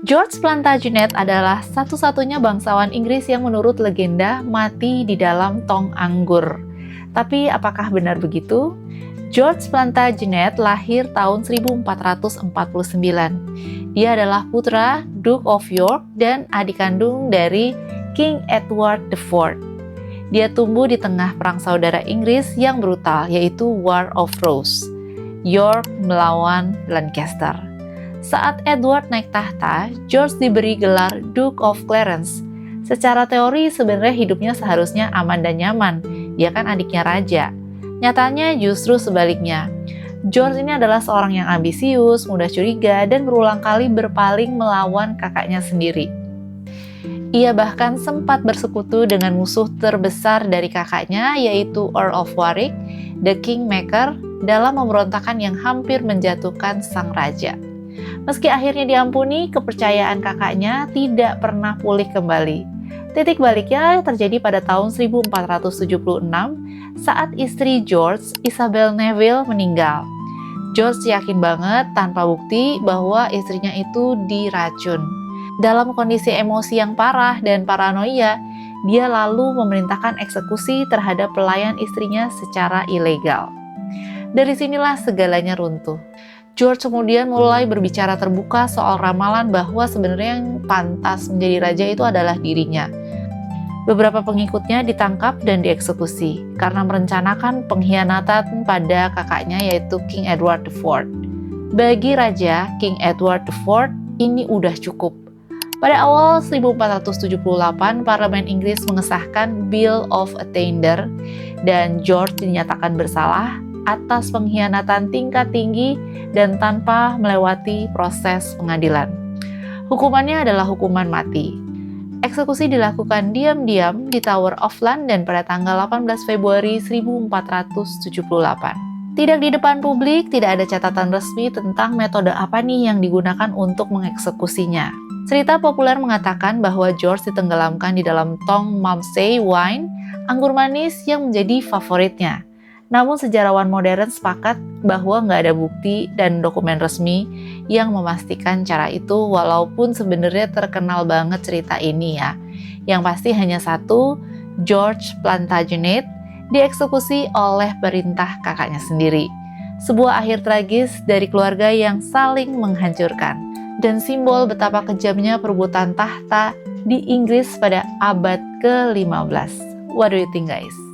George Plantagenet adalah satu-satunya bangsawan Inggris yang menurut legenda mati di dalam tong anggur. Tapi apakah benar begitu? George Plantagenet lahir tahun 1449. Dia adalah putra Duke of York dan adik kandung dari King Edward IV. Dia tumbuh di tengah perang saudara Inggris yang brutal, yaitu War of Rose, York melawan Lancaster. Saat Edward naik tahta, George diberi gelar Duke of Clarence. Secara teori sebenarnya hidupnya seharusnya aman dan nyaman, dia kan adiknya raja. Nyatanya justru sebaliknya. George ini adalah seorang yang ambisius, mudah curiga, dan berulang kali berpaling melawan kakaknya sendiri. Ia bahkan sempat bersekutu dengan musuh terbesar dari kakaknya, yaitu Earl of Warwick, the Kingmaker, dalam pemberontakan yang hampir menjatuhkan sang raja. Meski akhirnya diampuni, kepercayaan kakaknya tidak pernah pulih kembali. Titik baliknya terjadi pada tahun 1476 saat istri George, Isabel Neville, meninggal. George yakin banget tanpa bukti bahwa istrinya itu diracun. Dalam kondisi emosi yang parah dan paranoia, dia lalu memerintahkan eksekusi terhadap pelayan istrinya secara ilegal. Dari sinilah segalanya runtuh. George kemudian mulai berbicara terbuka soal ramalan bahwa sebenarnya yang pantas menjadi raja itu adalah dirinya. Beberapa pengikutnya ditangkap dan dieksekusi karena merencanakan pengkhianatan pada kakaknya, yaitu King Edward IV. Bagi Raja King Edward IV, ini udah cukup. Pada awal 1478, Parlemen Inggris mengesahkan Bill of Attainder dan George dinyatakan bersalah atas pengkhianatan tingkat tinggi dan tanpa melewati proses pengadilan. Hukumannya adalah hukuman mati. Eksekusi dilakukan diam-diam di Tower of London pada tanggal 18 Februari 1478. Tidak di depan publik, tidak ada catatan resmi tentang metode apa nih yang digunakan untuk mengeksekusinya. Cerita populer mengatakan bahwa George ditenggelamkan di dalam tong Malmsey wine, anggur manis yang menjadi favoritnya. Namun sejarawan modern sepakat bahwa nggak ada bukti dan dokumen resmi yang memastikan cara itu, walaupun sebenarnya terkenal banget cerita ini ya. Yang pasti hanya satu, George Plantagenet dieksekusi oleh perintah kakaknya sendiri. Sebuah akhir tragis dari keluarga yang saling menghancurkan, dan simbol betapa kejamnya perebutan tahta di Inggris pada abad ke-15. What do you think guys?